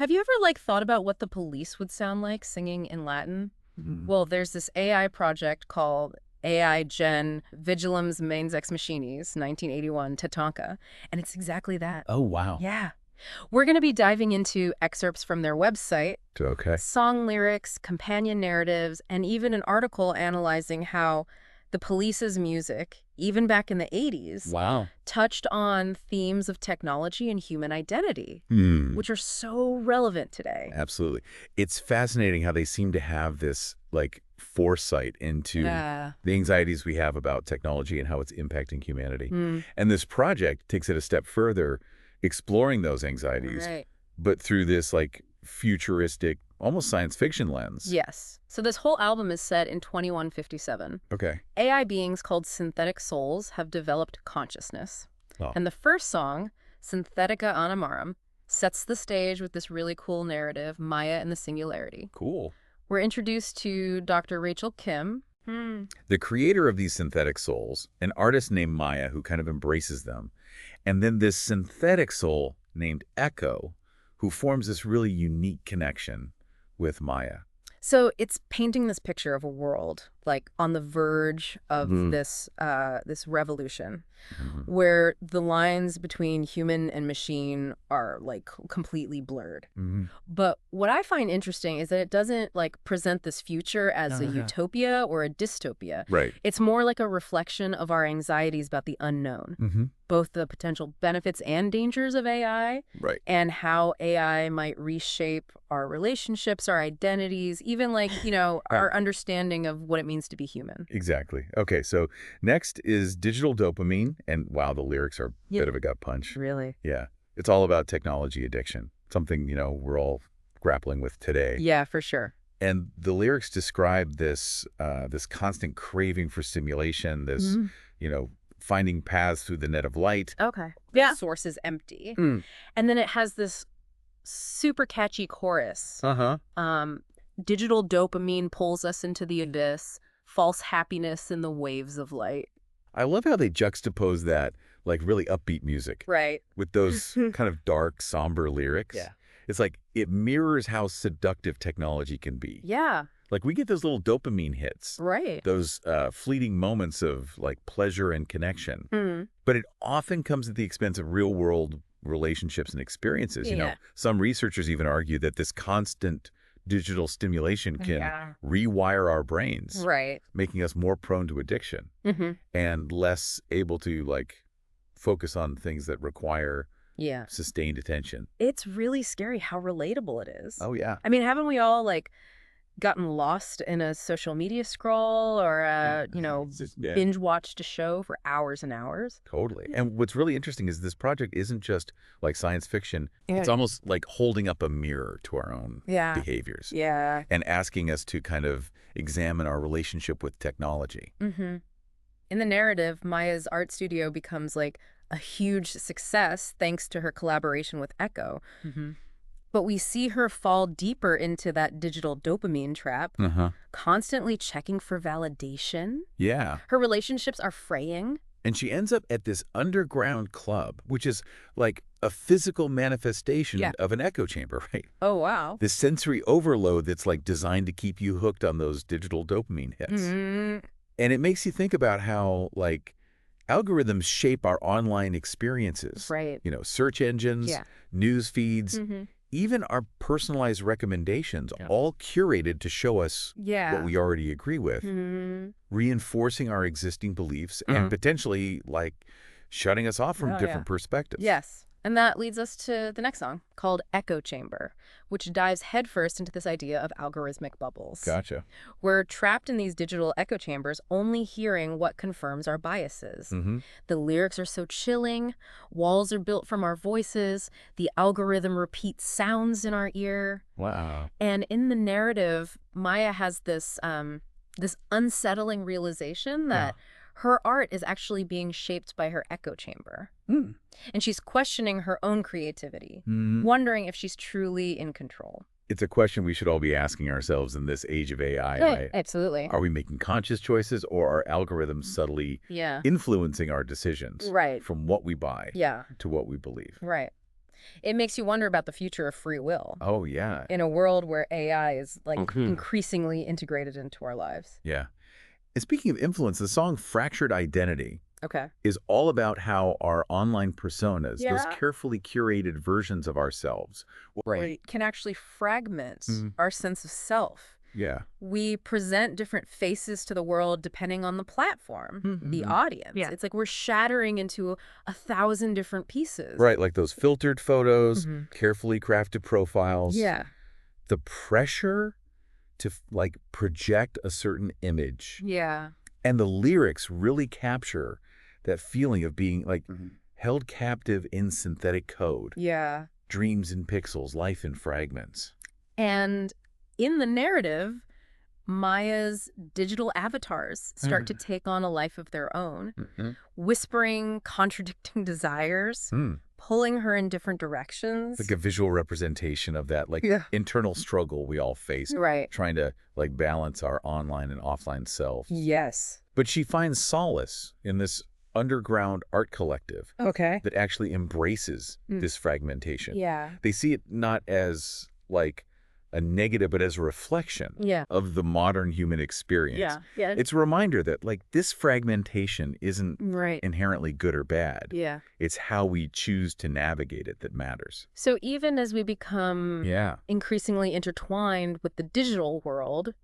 Have you ever, like, thought about what the police would sound like singing in Latin? Well, there's this AI project called AI Gen Vigilum's Mains Ex Machinis, 1981, TATANKA, and it's exactly that. Oh, wow. Yeah. We're going to be diving into excerpts from their website, Okay. song lyrics, companion narratives, and even an article analyzing how the police's music, even back in the 80s, Wow. touched on themes of technology and human identity, which are so relevant today. Absolutely. It's fascinating how they seem to have this, like, foresight into Yeah. the anxieties we have about technology and how it's impacting humanity. And this project takes it a step further, exploring those anxieties, Right. but through this, like, futuristic, almost science fiction lens. Yes. So this whole album is set in 2157. Okay. AI beings called synthetic souls have developed consciousness. Oh. And the first song, *Synthetica Animarum, sets the stage with this really cool narrative, Maya and the Singularity. Cool. We're introduced to Dr. Rachel Kim. The creator of these synthetic souls, an artist named Maya who kind of embraces them, and then this synthetic soul named Echo, who forms this really unique connection with Maya. So it's painting this picture of a world like on the verge of this revolution, where the lines between human and machine are like completely blurred. But what I find interesting is that it doesn't like present this future as a utopia or a dystopia. Right. It's more like a reflection of our anxieties about the unknown, both the potential benefits and dangers of AI, Right. and how AI might reshape our relationships, our identities, even like, you know, our understanding of what it means to be human. Exactly. Okay, so next is Digital Dopamine, and wow, the lyrics are a bit of a gut punch. Really? Yeah. It's all about technology addiction, something, you know, we're all grappling with today. Yeah, for sure. And the lyrics describe this this constant craving for stimulation, this, you know, finding paths through the net of light. Okay. Yeah. Source is empty. And then it has this super catchy chorus. Digital dopamine pulls us into the abyss, false happiness in the waves of light. I love how they juxtapose that, like, really upbeat music. Right. With those kind of dark, somber lyrics. Yeah. It's like it mirrors how seductive technology can be. Yeah. Like, we get those little dopamine hits. Right. Those fleeting moments of, like, pleasure and connection. But it often comes at the expense of real-world relationships and experiences. You know, some researchers even argue that this constant digital stimulation can rewire our brains. Right. Making us more prone to addiction. And less able to, like, focus on things that require sustained attention. It's really scary how relatable it is. Oh, yeah. I mean, haven't we all, like, gotten lost in a social media scroll or, you know, binge watched a show for hours and hours? Totally. And what's really interesting is this project isn't just like science fiction. It's almost like holding up a mirror to our own behaviors. Yeah. And asking us to kind of examine our relationship with technology. In the narrative, Maya's art studio becomes like a huge success thanks to her collaboration with Echo. But we see her fall deeper into that digital dopamine trap, constantly checking for validation. Yeah. Her relationships are fraying. And she ends up at this underground club, which is like a physical manifestation of an echo chamber, right? Oh, wow. This sensory overload that's like designed to keep you hooked on those digital dopamine hits. And it makes you think about how, like, algorithms shape our online experiences. Right. You know, search engines, news feeds, even our personalized recommendations, all curated to show us what we already agree with, reinforcing our existing beliefs and potentially, like, shutting us off from different perspectives. Yes. And that leads us to the next song called Echo Chamber, which dives headfirst into this idea of algorithmic bubbles. Gotcha. We're trapped in these digital echo chambers, only hearing what confirms our biases. The lyrics are so chilling. Walls are built from our voices. The algorithm repeats sounds in our ear. Wow. And in the narrative, Maya has this this unsettling realization that her art is actually being shaped by her echo chamber. And she's questioning her own creativity, wondering if she's truly in control. It's a question we should all be asking ourselves in this age of AI, right? Absolutely. Are we making conscious choices, or are algorithms subtly influencing our decisions? Right. From what we buy to what we believe. Right. It makes you wonder about the future of free will. Oh, yeah. In a world where AI is like increasingly integrated into our lives. Yeah. And speaking of influence, the song Fractured Identity is all about how our online personas, those carefully curated versions of ourselves, can actually fragment our sense of self. Yeah. We present different faces to the world depending on the platform, the audience. Yeah. It's like we're shattering into 1,000 different pieces. Right, like those filtered photos, carefully crafted profiles. Yeah. The pressure to like project a certain image. Yeah. And the lyrics really capture that feeling of being like held captive in synthetic code. Yeah. Dreams in pixels, life in fragments. And in the narrative, Maya's digital avatars start to take on a life of their own, whispering contradicting desires, pulling her in different directions. Like a visual representation of that internal struggle we all face. Right. Trying to like balance our online and offline selves. Yes. But she finds solace in this underground art collective that actually embraces this fragmentation. Yeah. They see it not as like a negative, but as a reflection of the modern human experience. Yeah. It's a reminder that like this fragmentation isn't inherently good or bad. Yeah. It's how we choose to navigate it that matters. So even as we become increasingly intertwined with the digital world,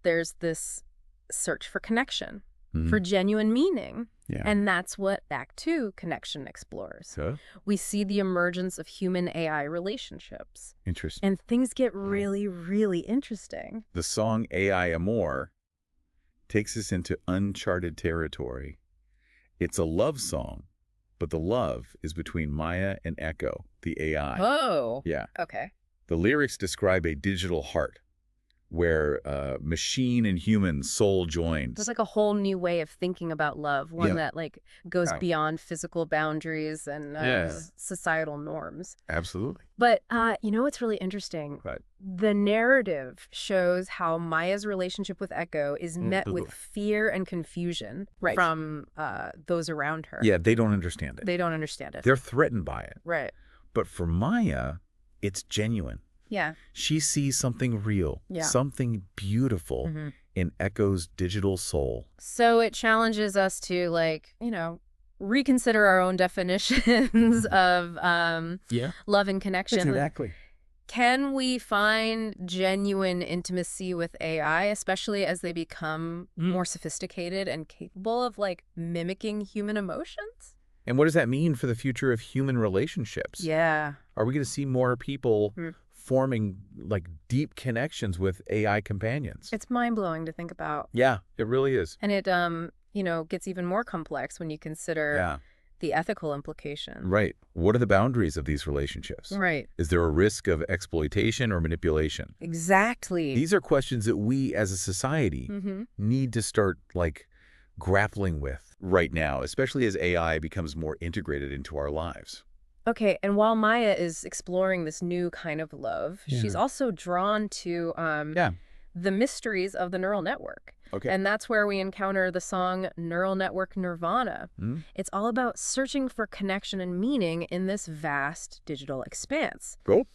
there's this search for connection, for genuine meaning. Yeah. And that's what Act 2, Connection, explores. We see the emergence of human-AI relationships. Interesting. And things get really, really interesting. The song AI Amor takes us into uncharted territory. It's a love song, but the love is between Maya and Echo, the AI. Oh. Yeah. Okay. The lyrics describe a digital heart where machine and human soul joins. It's like a whole new way of thinking about love, one that like goes beyond physical boundaries and societal norms. Absolutely. But you know what's really interesting? The narrative shows how Maya's relationship with Echo is met with fear and confusion from those around her. Yeah, they don't understand it. They don't understand it. They're threatened by it. Right. But for Maya, it's genuine. Yeah. She sees something real, something beautiful in Echo's digital soul. So it challenges us to, like, you know, reconsider our own definitions of love and connection. Exactly. Can we find genuine intimacy with AI, especially as they become more sophisticated and capable of, like, mimicking human emotions? And what does that mean for the future of human relationships? Yeah. Are we going to see more people forming like deep connections with AI companions? It's mind-blowing to think about. Yeah, it really is. And it, you know, gets even more complex when you consider the ethical implications. Right. What are the boundaries of these relationships? Right. Is there a risk of exploitation or manipulation? Exactly. These are questions that we as a society need to start like grappling with right now, especially as AI becomes more integrated into our lives. Okay, and while Maya is exploring this new kind of love, she's also drawn to the mysteries of the neural network. Okay. And that's where we encounter the song Neural Network Nirvana. It's all about searching for connection and meaning in this vast digital expanse. Cool.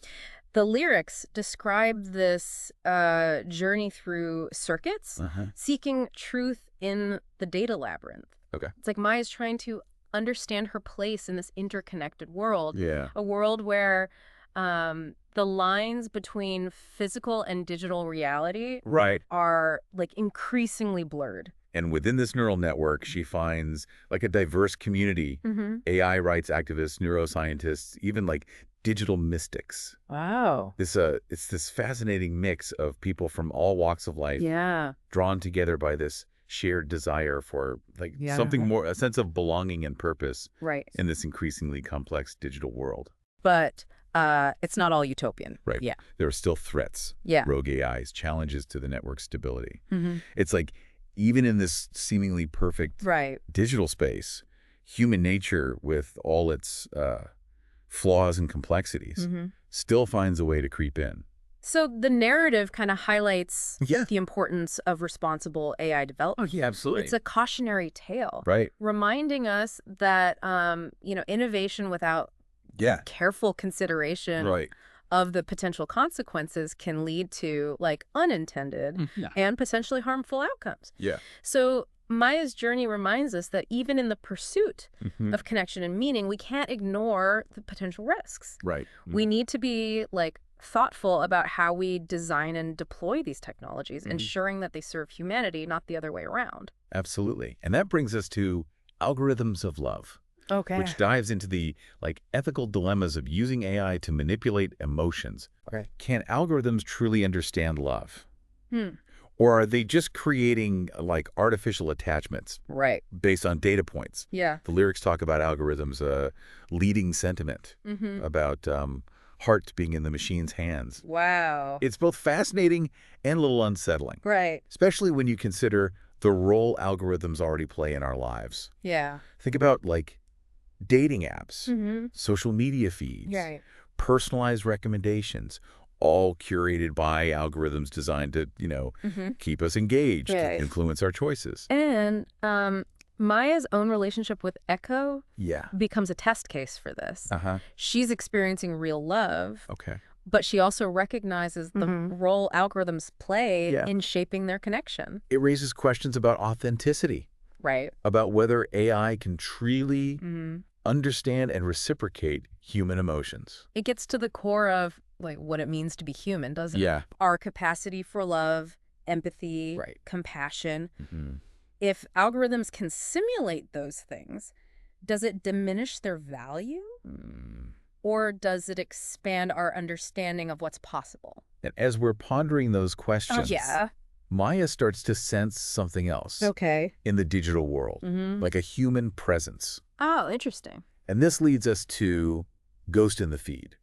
The lyrics describe this journey through circuits, seeking truth in the data labyrinth. Okay. It's like Maya's trying to understand her place in this interconnected world. Yeah. A world where the lines between physical and digital reality are like increasingly blurred. And within this neural network, she finds like a diverse community, AI rights activists, neuroscientists, even like digital mystics. Wow. It's this fascinating mix of people from all walks of life drawn together by this shared desire for like something more, a sense of belonging and purpose in this increasingly complex digital world. But it's not all utopian. Right. Yeah. There are still threats, rogue AIs, challenges to the network's stability. It's like even in this seemingly perfect digital space, human nature with all its flaws and complexities still finds a way to creep in. So the narrative kind of highlights the importance of responsible AI development. Oh, yeah, absolutely. It's a cautionary tale. Right. Reminding us that, you know, innovation without careful consideration of the potential consequences can lead to like unintended and potentially harmful outcomes. So Maya's journey reminds us that even in the pursuit of connection and meaning, we can't ignore the potential risks. We need to be like thoughtful about how we design and deploy these technologies, ensuring that they serve humanity, not the other way around. Absolutely. And that brings us to algorithms of love. Which dives into the like ethical dilemmas of using AI to manipulate emotions. Can algorithms truly understand love? Or are they just creating like artificial attachments based on data points? The lyrics talk about algorithms leading sentiment, about hearts being in the machine's hands. It's both fascinating and a little unsettling. Especially when you consider the role algorithms already play in our lives. Think about like dating apps, social media feeds, personalized recommendations, all curated by algorithms designed to, you know, keep us engaged, influence our choices. And Maya's own relationship with Echo becomes a test case for this. She's experiencing real love, but she also recognizes the role algorithms play in shaping their connection. It raises questions about authenticity. About whether AI can truly understand and reciprocate human emotions. It gets to the core of like what it means to be human, doesn't it? Our capacity for love, empathy, compassion. If algorithms can simulate those things, does it diminish their value? Or does it expand our understanding of what's possible? And as we're pondering those questions, Maya starts to sense something else in the digital world, like a human presence. Oh, interesting. And this leads us to Ghost in the Feed,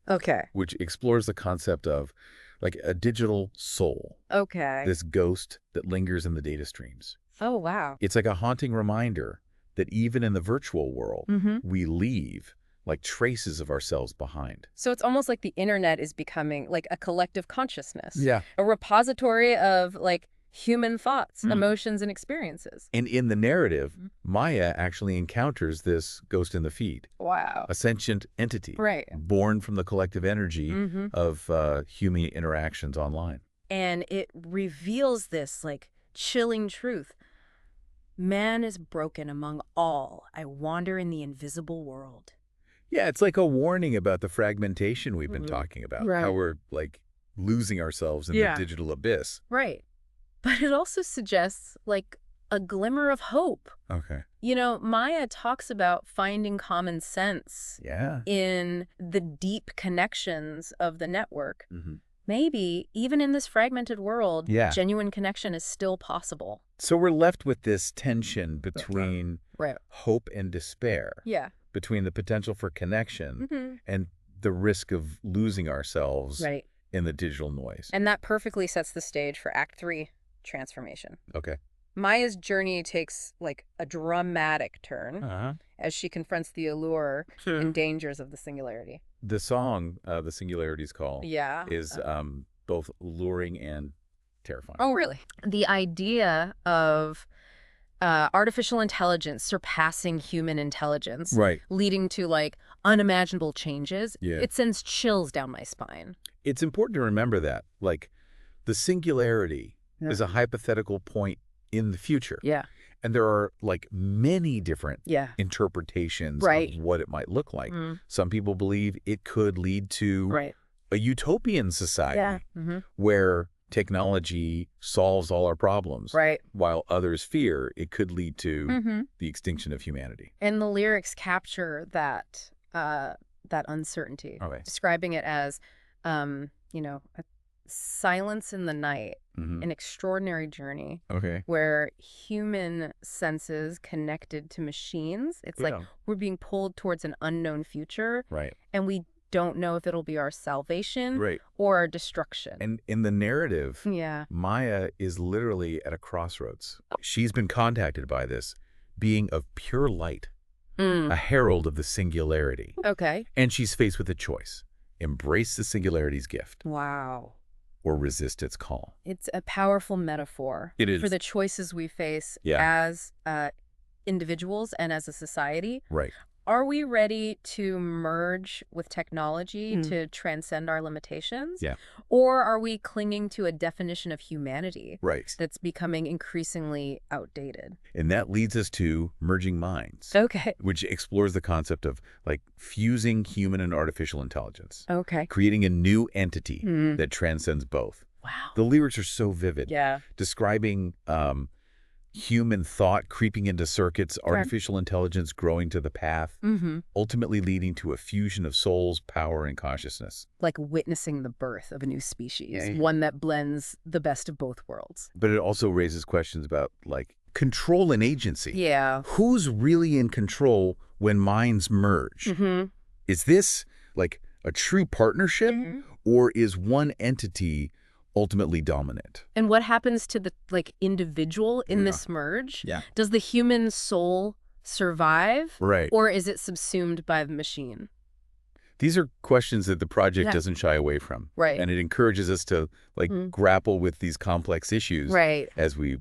which explores the concept of like a digital soul, this ghost that lingers in the data streams. Oh, wow. It's like a haunting reminder that even in the virtual world, we leave like traces of ourselves behind. So it's almost like the internet is becoming like a collective consciousness. A repository of like human thoughts, emotions, and experiences. And in the narrative, Maya actually encounters this ghost in the feed. A sentient entity. Born from the collective energy of human interactions online. And it reveals this like chilling truth. Man is broken among all. I wander in the invisible world. Yeah, it's like a warning about the fragmentation we've been talking about. How we're like losing ourselves in the digital abyss. But it also suggests like a glimmer of hope. You know, Maya talks about finding common sense in the deep connections of the network. Maybe even in this fragmented world, genuine connection is still possible. So we're left with this tension between hope and despair. Between the potential for connection and the risk of losing ourselves in the digital noise. And that perfectly sets the stage for Act 3, transformation. Maya's journey takes like a dramatic turn as she confronts the allure and dangers of the singularity. The song, The Singularity's Call, is both luring and terrifying. Oh, really? The idea of artificial intelligence surpassing human intelligence, leading to like unimaginable changes, it sends chills down my spine. It's important to remember that, like, the singularity is a hypothetical point in the future. And there are like many different interpretations of what it might look like. Some people believe it could lead to a utopian society where technology solves all our problems, while others fear it could lead to the extinction of humanity. And the lyrics capture that that uncertainty, describing it as, you know, a silence in the night, an extraordinary journey where human senses connected to machines. It's like we're being pulled towards an unknown future, and we don't know if it'll be our salvation or our destruction. And in the narrative, Maya is literally at a crossroads. She's been contacted by this being of pure light, a herald of the singularity. And she's faced with a choice: embrace the singularity's gift. Or resist its call. It's a powerful metaphor for the choices we face as individuals and as a society. are we ready to merge with technology to transcend our limitations? Yeah. Or are we clinging to a definition of humanity that's becoming increasingly outdated? And that leads us to Merging Minds. Okay. Which explores the concept of like fusing human and artificial intelligence. Okay. Creating a new entity that transcends both. Wow. The lyrics are so vivid. Yeah. Describing human thought creeping into circuits, artificial intelligence growing to the path, ultimately leading to a fusion of souls, power, and consciousness. Like witnessing the birth of a new species, one that blends the best of both worlds. But it also raises questions about, like, control and agency. Yeah. Who's really in control when minds merge? Is this, like, a true partnership, or is one entity ultimately dominant? And what happens to the individual in this merge? Yeah. Does the human soul survive? Right. Or is it subsumed by the machine? These are questions that the project doesn't shy away from. Right. And it encourages us to grapple with these complex issues as we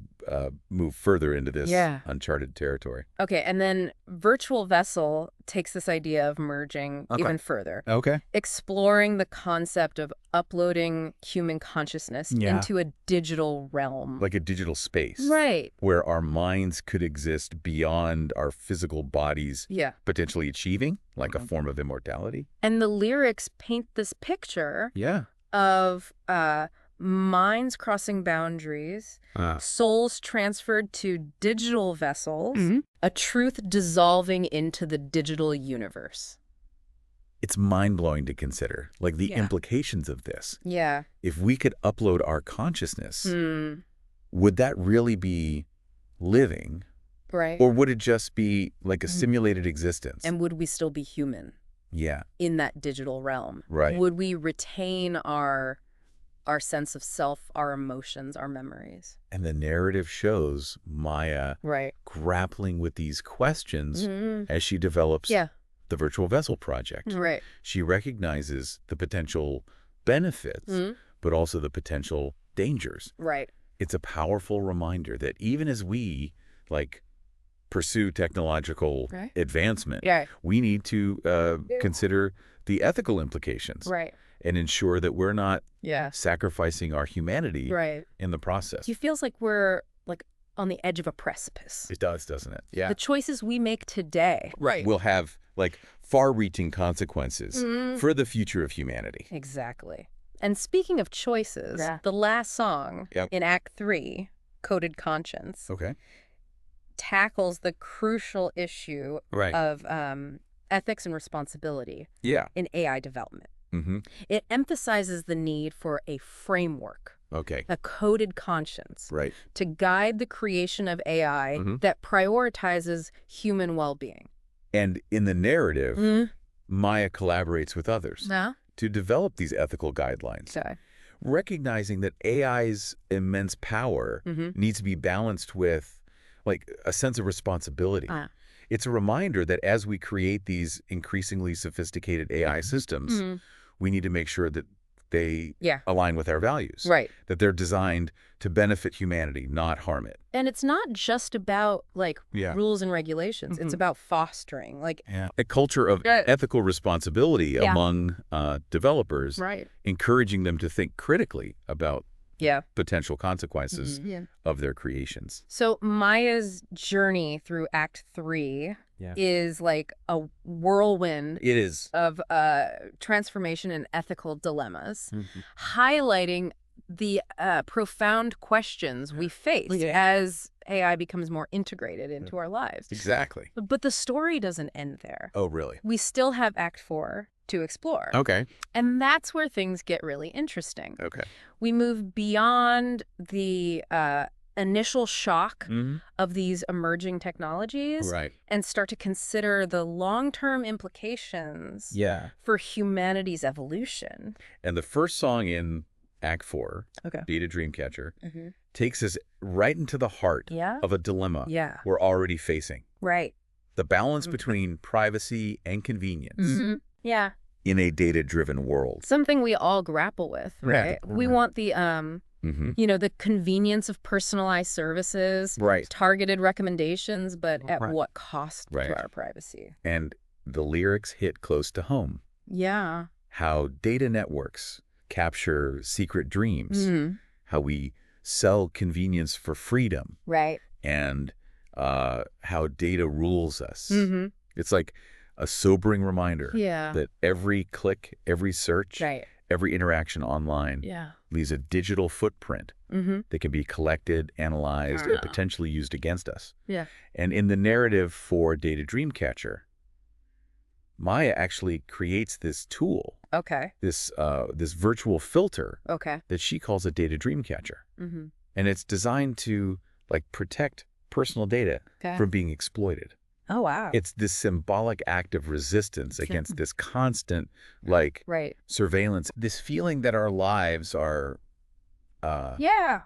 move further into this uncharted territory. Okay, and then Virtual Vessel takes this idea of merging even further. Okay. Exploring the concept of uploading human consciousness into a digital realm. Like a digital space. Right. Where our minds could exist beyond our physical bodies, potentially achieving like a form of immortality. And the lyrics paint this picture of minds crossing boundaries, souls transferred to digital vessels, a truth dissolving into the digital universe. It's mind-blowing to consider, like the implications of this. Yeah. If we could upload our consciousness, would that really be living? Right. Or would it just be like a simulated existence? And would we still be human? Yeah. In that digital realm? Right. Would we retain our sense of self, our emotions, our memories? And the narrative shows Maya grappling with these questions as she develops the Virtual Vessel project. Right. She recognizes the potential benefits, but also the potential dangers. Right. It's a powerful reminder that even as we, like, pursue technological advancement, we need to consider the ethical implications and ensure that we're not sacrificing our humanity in the process. It feels like we're on the edge of a precipice. It does, doesn't it? Yeah. The choices we make today will have like far-reaching consequences for the future of humanity. Exactly. And speaking of choices, the last song in Act 3, Coded Conscience, tackles the crucial issue of ethics and responsibility in AI development. It emphasizes the need for a framework, a coded conscience, to guide the creation of AI that prioritizes human well-being. And in the narrative, Maya collaborates with others to develop these ethical guidelines, recognizing that AI's immense power needs to be balanced with like a sense of responsibility. It's a reminder that as we create these increasingly sophisticated AI systems, we need to make sure that they align with our values, that they're designed to benefit humanity, not harm it. And it's not just about rules and regulations. It's about fostering a culture of ethical responsibility among developers, encouraging them to think critically about potential consequences of their creations. So Maya's journey through Act 3 is like a whirlwind of transformation and ethical dilemmas, highlighting the profound questions we face as AI becomes more integrated into our lives. Exactly. But the story doesn't end there. Oh, really? We still have Act 4 to explore. Okay. And that's where things get really interesting. Okay. We move beyond the initial shock of these emerging technologies and start to consider the long-term implications for humanity's evolution. And the first song in Act 4, Beat a Dreamcatcher, takes us right into the heart of a dilemma we're already facing. Right. The balance between privacy and convenience. Yeah. In a data-driven world. Something we all grapple with, right? We want the, you know, the convenience of personalized services, targeted recommendations, but at what cost to our privacy? And the lyrics hit close to home. Yeah. How data networks capture secret dreams, how we sell convenience for freedom, Right. and how data rules us. It's like a sobering reminder that every click, every search, every interaction online leaves a digital footprint that can be collected, analyzed, and potentially used against us. Yeah. And in the narrative for Data Dreamcatcher, Maya actually creates this tool, this virtual filter that she calls a data dreamcatcher. And it's designed to protect personal data from being exploited. Oh, wow. It's this symbolic act of resistance against this constant surveillance, this feeling that our lives are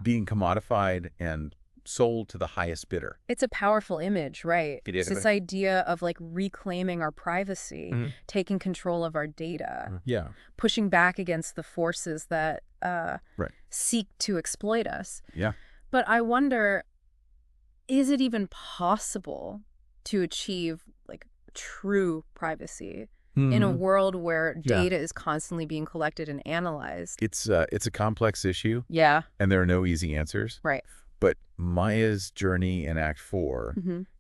being commodified and sold to the highest bidder. It's a powerful image, right? It's this idea of reclaiming our privacy, taking control of our data, pushing back against the forces that seek to exploit us. Yeah. But I wonder, is it even possible to achieve true privacy in a world where data is constantly being collected and analyzed? It's a complex issue. Yeah. And there are no easy answers. Right. But Maya's journey in Act 4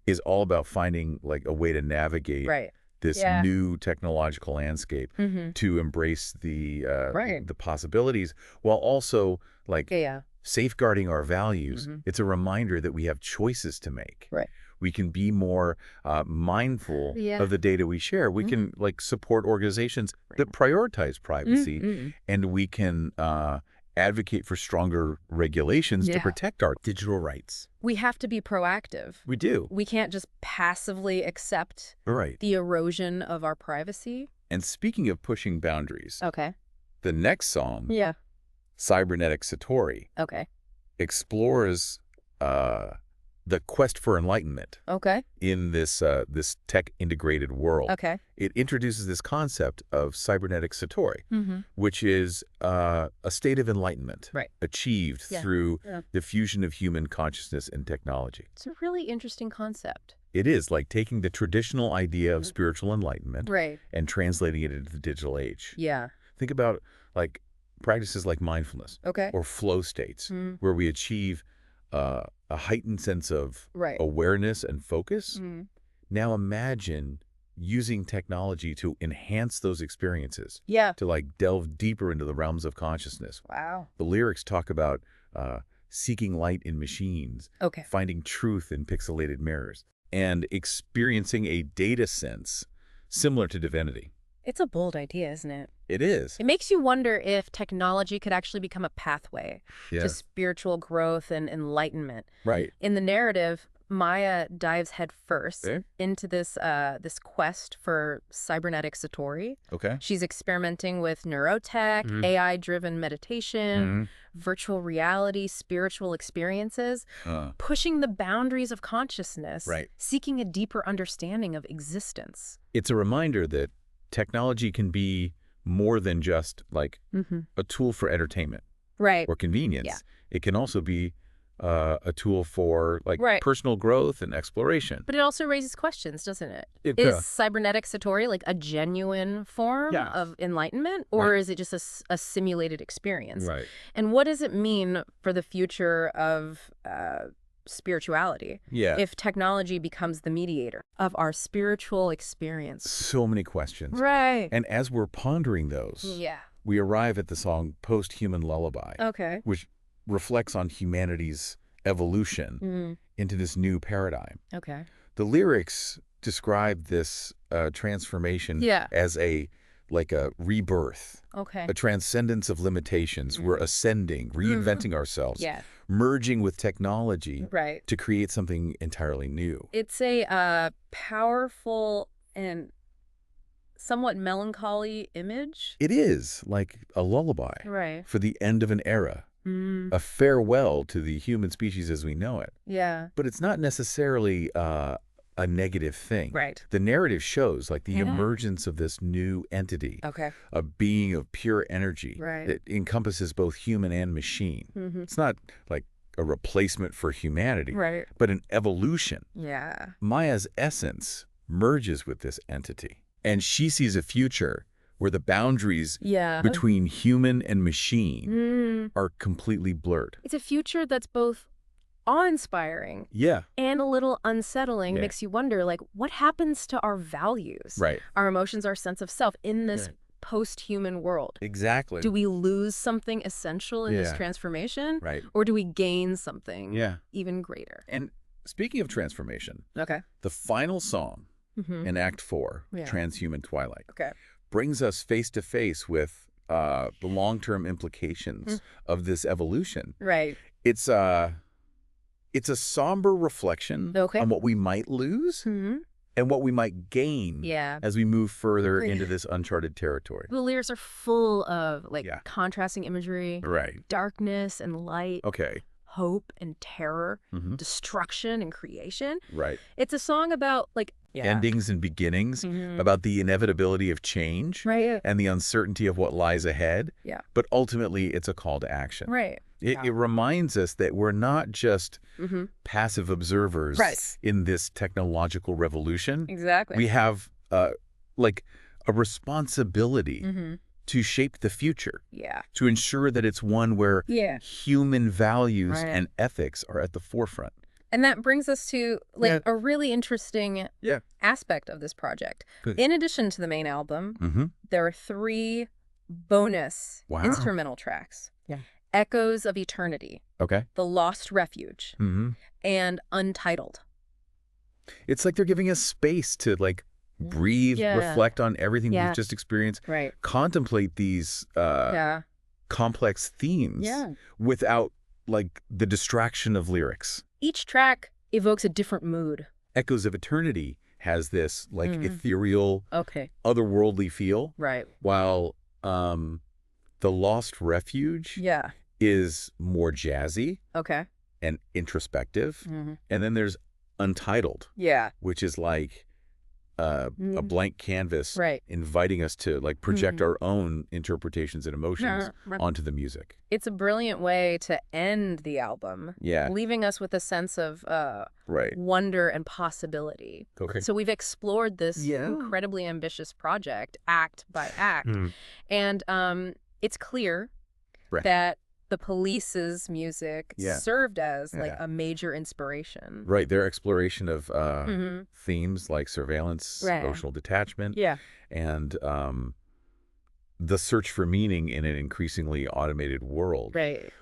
is all about finding a way to navigate this new technological landscape to embrace the possibilities while also safeguarding our values. It's a reminder that we have choices to make. Right. We can be more mindful of the data we share. We can support organizations that prioritize privacy, and we can advocate for stronger regulations to protect our digital rights. We have to be proactive. We do. We can't just passively accept the erosion of our privacy. And speaking of pushing boundaries, the next song, 𝗧𝗔𝗕ᗑ𝗓𝗓, explores the quest for enlightenment in this tech-integrated world. It introduces this concept of 𝗧𝗔𝗕ᗑ𝗓𝗓, which is a state of enlightenment achieved through the fusion of human consciousness and technology. It's a really interesting concept. It is taking the traditional idea of spiritual enlightenment and translating it into the digital age. Yeah. Think about practices like mindfulness or flow states where we achieve a heightened sense of awareness and focus. Now imagine using technology to enhance those experiences. To delve deeper into the realms of consciousness. Wow. The lyrics talk about seeking light in machines, finding truth in pixelated mirrors, and experiencing a data sense similar to divinity. It's a bold idea, isn't it? It is. It makes you wonder if technology could actually become a pathway to spiritual growth and enlightenment. Right. In the narrative, Maya dives headfirst into this quest for cybernetic satori. She's experimenting with neurotech, AI-driven meditation, virtual reality, spiritual experiences, pushing the boundaries of consciousness, seeking a deeper understanding of existence. It's a reminder that technology can be more than just a tool for entertainment or convenience. It can also be a tool for personal growth and exploration. But it also raises questions, doesn't it? Is cybernetic satori a genuine form of enlightenment, or is it just a simulated experience? And what does it mean for the future of spirituality if technology becomes the mediator of our spiritual experience? So many questions. And as we're pondering those, we arrive at the song Post-Human Lullaby, which reflects on humanity's evolution into this new paradigm. The lyrics describe this transformation as a rebirth, a transcendence of limitations. We're ascending, reinventing ourselves, merging with technology to create something entirely new. It's a powerful and somewhat melancholy image. It is like a lullaby for the end of an era, a farewell to the human species as we know it. But it's not necessarily a negative thing. The narrative shows the emergence of this new entity, a being of pure energy that encompasses both human and machine. It's not a replacement for humanity, but an evolution. Maya's essence merges with this entity. And she sees a future where the boundaries between human and machine are completely blurred. It's a future that's both awe-inspiring and a little unsettling. Makes you wonder, like, what happens to our values, our emotions, our sense of self in this post-human world? Exactly. Do we lose something essential in this transformation? Or do we gain something even greater? And speaking of transformation, the final song in Act 4, Transhuman Twilight, brings us face to face with the long-term implications of this evolution. It's a somber reflection on what we might lose and what we might gain as we move further into this uncharted territory. The lyrics are full of like contrasting imagery, darkness and light, hope and terror, destruction and creation. It's a song about like endings and beginnings, about the inevitability of change and the uncertainty of what lies ahead. But ultimately, it's a call to action. It reminds us that we're not just passive observers in this technological revolution. We have like a responsibility to shape the future, to ensure that it's one where human values and ethics are at the forefront. And that brings us to like a really interesting aspect of this project. In addition to the main album, there are 3 bonus instrumental tracks. Echoes of Eternity, The Lost Refuge, and Untitled. It's like they're giving us space to like breathe, reflect on everything we've just experienced, contemplate these complex themes without like the distraction of lyrics. Each track evokes a different mood. Echoes of Eternity has this like ethereal, otherworldly feel, while The Lost Refuge is more jazzy and introspective. And then there's Untitled, which is like a blank canvas inviting us to like project our own interpretations and emotions onto the music. It's a brilliant way to end the album, leaving us with a sense of wonder and possibility. So we've explored this incredibly ambitious project, act by act. And it's clear that the Police's music served as like a major inspiration. Their exploration of themes like surveillance, emotional detachment, and the search for meaning in an increasingly automated world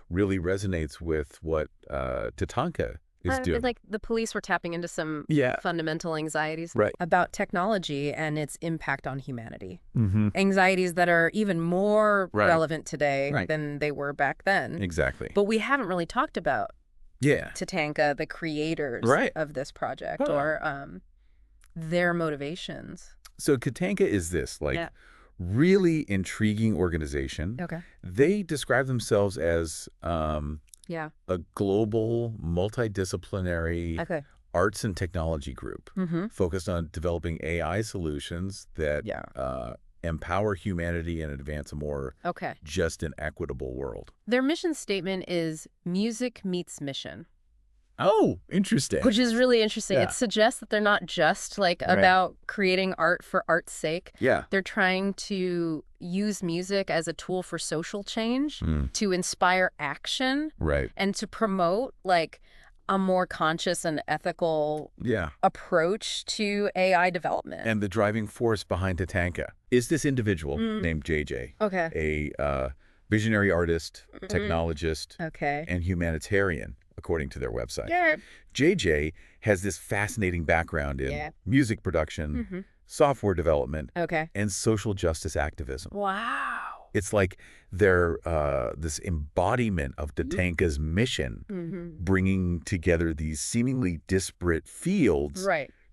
really resonates with what TATANKA is doing. Like the Police were tapping into some fundamental anxieties about technology and its impact on humanity. Anxieties that are even more relevant today than they were back then. But we haven't really talked about TATANKA, the creators of this project, or their motivations. So TATANKA is this like really intriguing organization. They describe themselves as a global, multidisciplinary arts and technology group focused on developing AI solutions that empower humanity and advance a more just and equitable world. Their mission statement is music meets mission. Oh, interesting. Which is really interesting. It suggests that they're not just like about creating art for art's sake. They're trying to use music as a tool for social change, to inspire action, and to promote like a more conscious and ethical approach to AI development. And the driving force behind TATANKA is this individual named JJ, a visionary artist, technologist, and humanitarian, according to their website. JJ has this fascinating background in music production, software development, and social justice activism. Wow. It's like they're this embodiment of TATANKA's mission, bringing together these seemingly disparate fields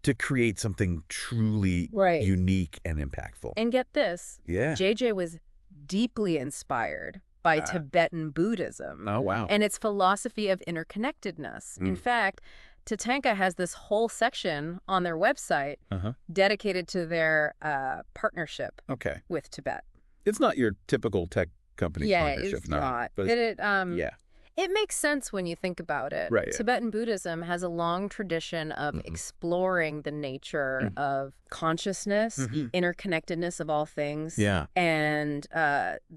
to create something truly unique and impactful. And get this, JJ was deeply inspired by Tibetan Buddhism and its philosophy of interconnectedness. In fact, TATANKA has this whole section on their website dedicated to their partnership with Tibet. It's not your typical tech company partnership. It's not. But It makes sense when you think about it. Right. Tibetan Buddhism has a long tradition of exploring the nature of consciousness, interconnectedness of all things, and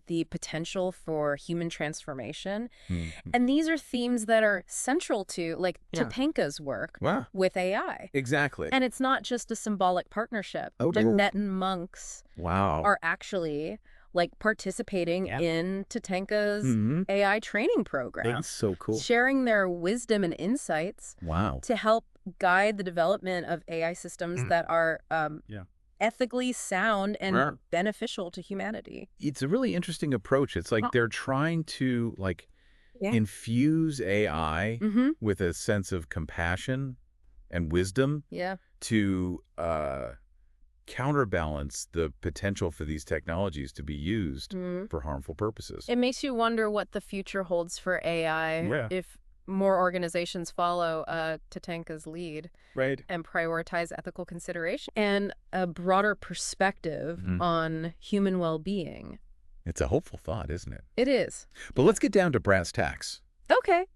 the potential for human transformation. And these are themes that are central to, like, TATANKA's work with AI. Exactly. And it's not just a symbolic partnership. Tibetan monks are actually like participating in TATANKA's AI training program. That's so cool. Sharing their wisdom and insights to help guide the development of AI systems that are ethically sound and beneficial to humanity. It's a really interesting approach. It's like they're trying to infuse AI with a sense of compassion and wisdom to counterbalance the potential for these technologies to be used for harmful purposes. It makes you wonder what the future holds for AI if more organizations follow TATANKA's lead and prioritize ethical consideration and a broader perspective on human well-being. It's a hopeful thought, isn't it? It is. But let's get down to brass tacks. Okay.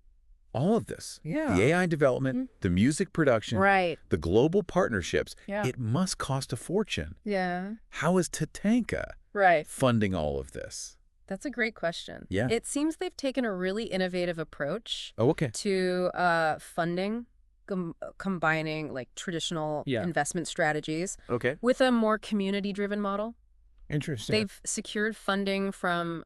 All of this, the AI development, the music production, the global partnerships, it must cost a fortune. How is TATANKA funding all of this? That's a great question. It seems they've taken a really innovative approach to funding, combining like traditional investment strategies with a more community-driven model. Interesting. They've secured funding from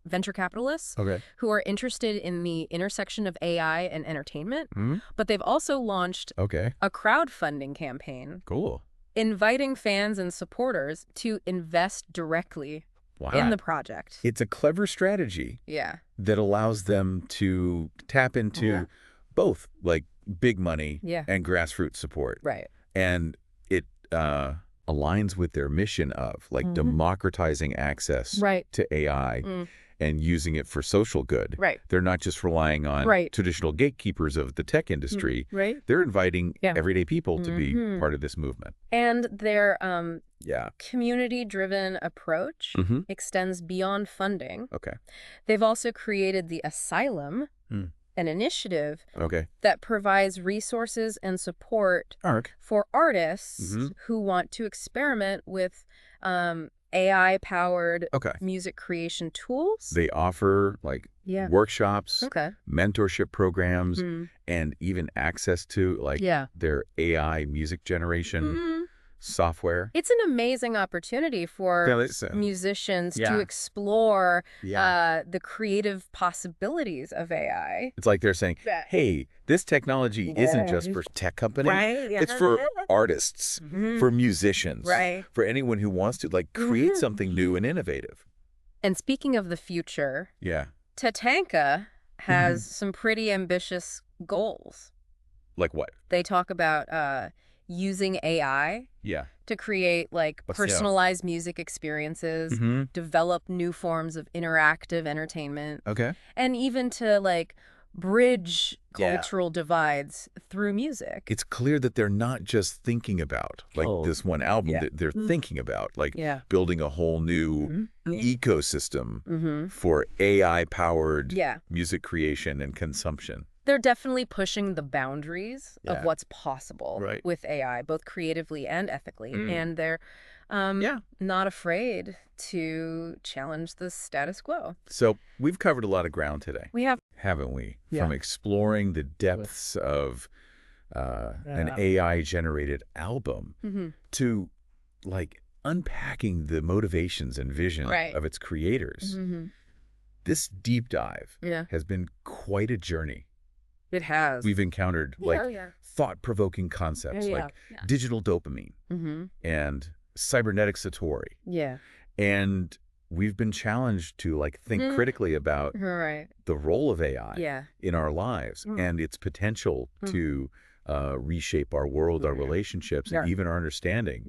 venture capitalists who are interested in the intersection of AI and entertainment, but they've also launched a crowdfunding campaign inviting fans and supporters to invest directly in the project. It's a clever strategy that allows them to tap into both like big money and grassroots support. And it aligns with their mission of like democratizing access to AI and using it for social good. They're not just relying on traditional gatekeepers of the tech industry. They're inviting everyday people to be part of this movement. And their community-driven approach extends beyond funding. They've also created the Asylum, an initiative that provides resources and support for artists who want to experiment with AI-powered music creation tools. They offer like workshops, mentorship programs, and even access to like their AI music generation software. It's an amazing opportunity for musicians to explore the creative possibilities of AI. It's like they're saying, hey, this technology isn't just for tech companies. It's for artists, for musicians, for anyone who wants to like create something new and innovative. And speaking of the future, TATANKA has some pretty ambitious goals. Like what? They talk about using AI to create like personalized music experiences, develop new forms of interactive entertainment, and even to like bridge cultural divides through music. It's clear that they're not just thinking about like this one album, that they're thinking about like building a whole new ecosystem for AI-powered music creation and consumption. They're definitely pushing the boundaries of what's possible with AI, both creatively and ethically. And they're not afraid to challenge the status quo. So we've covered a lot of ground today. We have. Haven't we? From exploring the depths of an AI-generated album to like unpacking the motivations and vision of its creators. This deep dive has been quite a journey. It has. We've encountered like thought-provoking concepts like digital dopamine and cybernetic satori. And we've been challenged to like think critically about the role of AI in our lives and its potential to reshape our world, our relationships, and even our understanding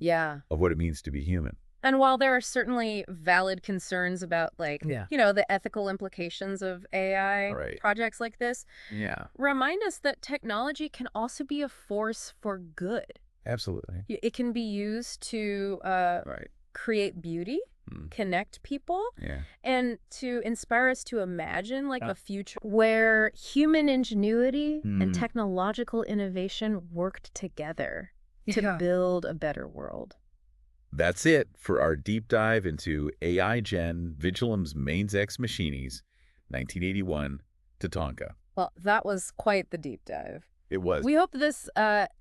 of what it means to be human. And while there are certainly valid concerns about, like, you know, the ethical implications of AI projects like this, remind us that technology can also be a force for good. Absolutely. It can be used to create beauty connect people, and to inspire us to imagine like a future where human ingenuity and technological innovation worked together to build a better world. That's it for our deep dive into AI Gen Vigilum's Mains X Machinis, 1981, TATANKA. Well, that was quite the deep dive. It was. We hope this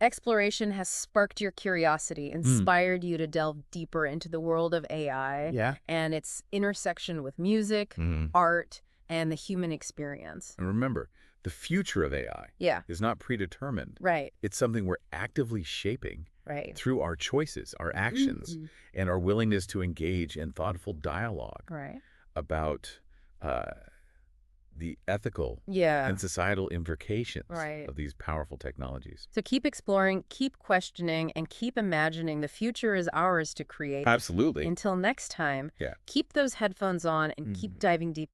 exploration has sparked your curiosity, inspired you to delve deeper into the world of AI and its intersection with music, art, and the human experience. And remember, the future of AI is not predetermined. Right. It's something we're actively shaping through our choices, our actions, and our willingness to engage in thoughtful dialogue about the ethical and societal implications of these powerful technologies. So keep exploring, keep questioning, and keep imagining. The future is ours to create. Absolutely. Until next time, keep those headphones on and keep diving deep.